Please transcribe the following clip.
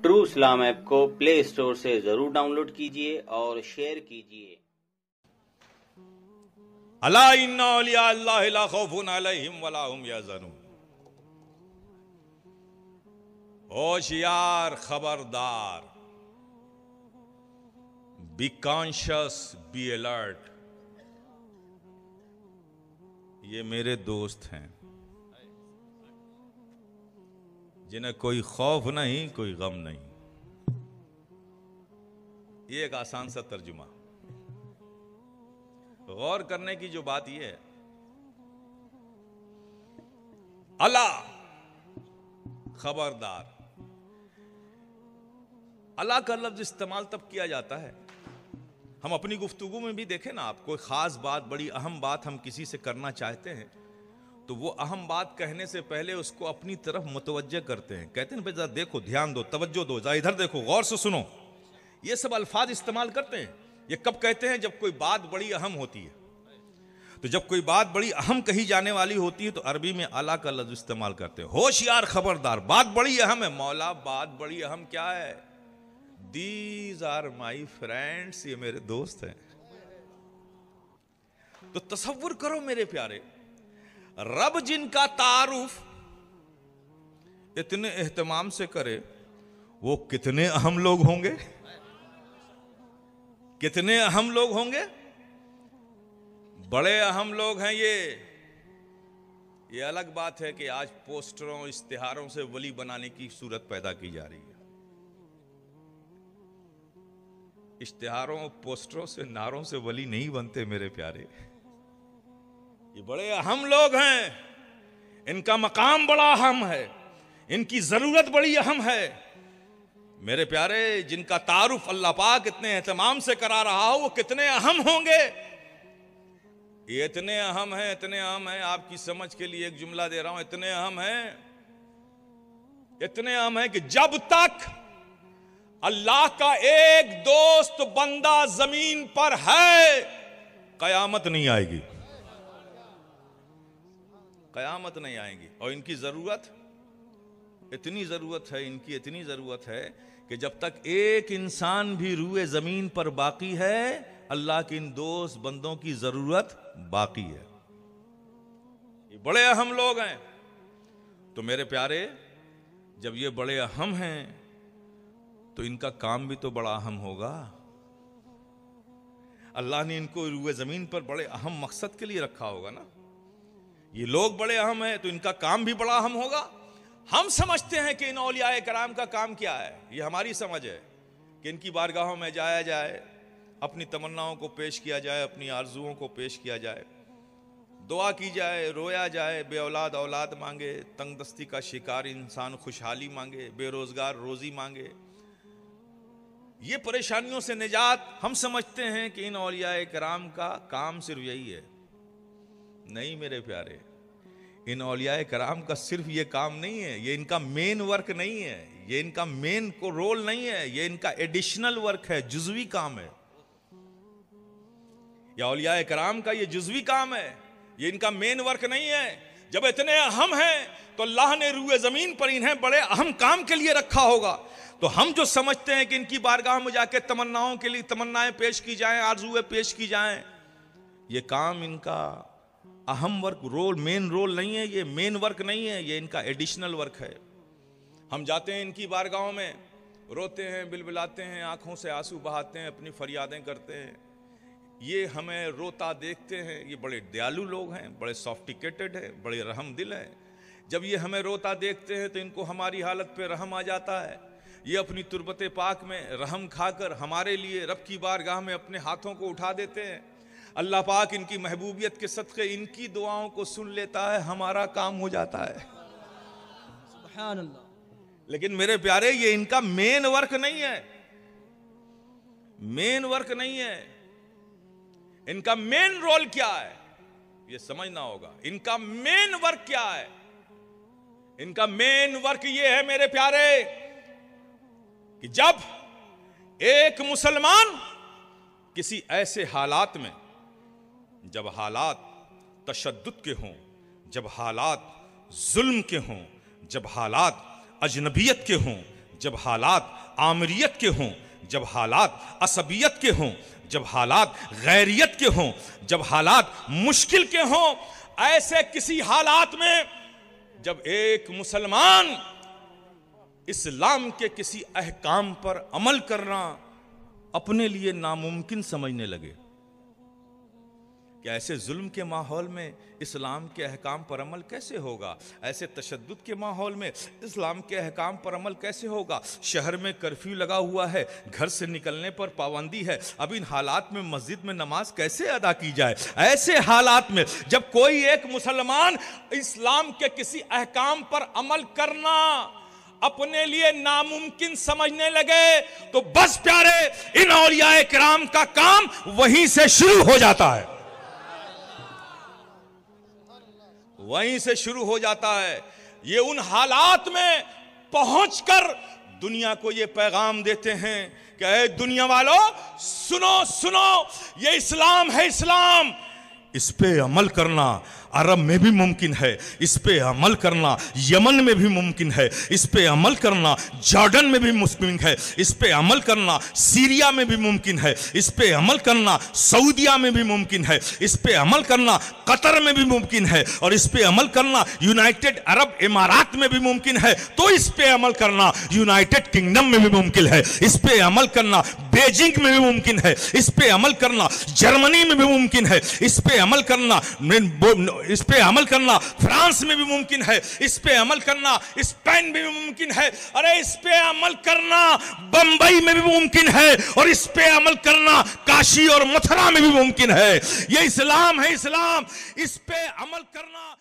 True इस्लाम app को play store से जरूर डाउनलोड कीजिए और शेयर कीजिए। अला इन्ना औलिया अल्लाह ला खौफुन अलैहिम वला हुम यहज़नून। होशियार, खबरदार, बी कॉन्शियस, बी अलर्ट। ये मेरे दोस्त हैं जिन्हें कोई खौफ नहीं, कोई गम नहीं। ये एक आसान सा तर्जुमा। गौर करने की जो बात यह है, अला, खबरदार। अला का लफ्ज इस्तेमाल तब किया जाता है, हम अपनी गुफ्तगू में भी देखें ना, आप कोई खास बात, बड़ी अहम बात हम किसी से करना चाहते हैं तो वो अहम बात कहने से पहले उसको अपनी तरफ मुतवज्जह करते हैं। कहते हैं भाई जरा देखो, ध्यान दो, तवज्जो दो, जरा इधर देखो, गौर से सुनो। ये सब अल्फाज इस्तेमाल करते हैं। ये कब कहते हैं? जब कोई बात बड़ी अहम होती है। तो जब कोई बात बड़ी अहम कही जाने वाली होती है तो अरबी में अला का लफ्ज इस्तेमाल करते हैं। होशियार, खबरदार, बात बड़ी अहम है। मौला, बात बड़ी अहम क्या है? दीज आर माई फ्रेंड्स, ये मेरे दोस्त हैं। तो तसव्वुर करो मेरे प्यारे, रब जिनका तारुफ इतने एहतमाम से करे, वो कितने अहम लोग होंगे, कितने अहम लोग होंगे। बड़े अहम लोग हैं ये अलग बात है कि आज पोस्टरों, इश्तिहारों से वली बनाने की सूरत पैदा की जा रही है। इश्तिहारों, पोस्टरों से, नारों से वली नहीं बनते मेरे प्यारे। ये बड़े अहम लोग हैं, इनका मकाम बड़ा अहम है, इनकी जरूरत बड़ी अहम है मेरे प्यारे। जिनका तारुफ अल्लाह पाक इतने एहतमाम से करा रहा हो, वो कितने अहम होंगे। ये इतने अहम हैं, इतने अहम हैं, आपकी समझ के लिए एक जुमला दे रहा हूं। इतने अहम हैं, इतने अहम हैं कि जब तक अल्लाह का एक दोस्त बंदा जमीन पर है, कयामत नहीं आएगी, कयामत नहीं आएगी। और इनकी जरूरत, इतनी जरूरत है, इनकी इतनी जरूरत है कि जब तक एक इंसान भी रूए जमीन पर बाकी है, अल्लाह के इन दोस्त बंदों की जरूरत बाकी है। ये बड़े अहम लोग हैं। तो मेरे प्यारे, जब ये बड़े अहम हैं तो इनका काम भी तो बड़ा अहम होगा। अल्लाह ने इनको रूए जमीन पर बड़े अहम मकसद के लिए रखा होगा ना। ये लोग बड़े अहम हैं तो इनका काम भी बड़ा अहम होगा। हम समझते हैं कि इन औलियाए कराम का काम क्या है, ये हमारी समझ है कि इनकी बारगाहों में जाया जाए, अपनी तमन्नाओं को पेश किया जाए, अपनी आरजुओं को पेश किया जाए, दुआ की जाए, रोया जाए, बेऔलाद औलाद मांगे, तंगदस्ती का शिकार इंसान खुशहाली मांगे, बेरोजगार रोजी मांगे, ये परेशानियों से निजात। हम समझते हैं कि इन औलियाए कराम का काम सिर्फ यही है। नहीं मेरे प्यारे, इन औलियाए कराम का सिर्फ ये काम नहीं है, ये इनका मेन वर्क नहीं है, ये इनका मेन को रोल नहीं है, ये इनका एडिशनल वर्क है, जुज़वी काम है। या औलियाए कराम का ये जुज़वी काम है, ये इनका मेन वर्क नहीं है। जब इतने अहम हैं तो अल्लाह ने रूए जमीन पर इन्हें बड़े अहम काम के लिए रखा होगा। तो हम जो समझते हैं कि इनकी बारगाह में जाके तमन्नाओं के लिए तमन्नाएं पेश की जाएं, आरजुएं पेश की जाएं, ये काम इनका अहम वर्क, रोल, मेन रोल नहीं है, ये मेन वर्क नहीं है, ये इनका एडिशनल वर्क है। हम जाते हैं इनकी बारगाहों में, रोते हैं, बिलबिलाते हैं, आंखों से आंसू बहाते हैं, अपनी फरियादें करते हैं। ये हमें रोता देखते हैं, ये बड़े दयालु लोग हैं, बड़े सॉफ्टिकेटेड हैं, बड़े रहम दिल हैं। जब ये हमें रोता देखते हैं तो इनको हमारी हालत पे रहम आ जाता है। ये अपनी तुरबत पाक में रहम खाकर हमारे लिए रब की बारगाह में अपने हाथों को उठा देते हैं। अल्लाह पाक इनकी महबूबियत के सदक़े इनकी दुआओं को सुन लेता है, हमारा काम हो जाता है। सुभान अल्लाह। लेकिन मेरे प्यारे, ये इनका मेन वर्क नहीं है, मेन वर्क नहीं है। इनका मेन रोल क्या है ये समझना होगा। इनका मेन वर्क क्या है? इनका मेन वर्क ये है मेरे प्यारे कि जब एक मुसलमान किसी ऐसे हालात में, जब हालात तशद्दुद के हों, जब हालात जुल्म के हों, जब हालात अजनबियत के हों, जब हालात आमरियत के हों, जब हालात असबियत के हों, जब हालात गैरियत के हों, जब हालात मुश्किल के हों, ऐसे किसी हालात में जब एक मुसलमान इस्लाम के किसी अहकाम पर अमल करना अपने लिए नामुमकिन समझने लगे, कि ऐसे जुल्म के माहौल में इस्लाम के अहकाम पर अमल कैसे होगा, ऐसे तशद्दुद के माहौल में इस्लाम के अहकाम पर अमल कैसे होगा, शहर में कर्फ्यू लगा हुआ है, घर से निकलने पर पाबंदी है, अब इन हालात में मस्जिद में नमाज कैसे अदा की जाए। ऐसे हालात में जब कोई एक मुसलमान इस्लाम के किसी अहकाम पर अमल करना अपने लिए नामुमकिन समझने लगे, तो बस प्यारे इन औलियाए किराम का काम वहीं से शुरू हो जाता है, वहीं से शुरू हो जाता है। ये उन हालात में पहुंचकर दुनिया को ये पैगाम देते हैं कि ऐ दुनिया वालों, सुनो सुनो, ये इस्लाम है, इस्लाम, इस पे अमल करना अरब में भी मुमकिन है, इस पे अमल करना यमन में भी मुमकिन है, इस पे अमल करना जॉर्डन में भी मुमकिन है, इस पे अमल करना सीरिया में भी मुमकिन है, इस पे अमल करना सऊदिया में भी मुमकिन है, इस पे अमल करना कतर में भी मुमकिन है, और इस पे अमल करना यूनाइटेड अरब इमारात में भी मुमकिन है, तो इस पे अमल करना यूनाइटेड किंगडम में भी मुमकिन है, इस पे अमल करना बीजिंग में भी मुमकिन है, इस पे अमल करना जर्मनी में भी मुमकिन है, इस पे अमल करना फ्रांस में भी मुमकिन है, इस पे अमल करना स्पेन में भी मुमकिन है, अरे इस पे अमल करना बंबई में भी मुमकिन है, और इस पे अमल करना काशी और मथुरा में भी मुमकिन है। ये इस्लाम है, इस्लाम, इस पे अमल करना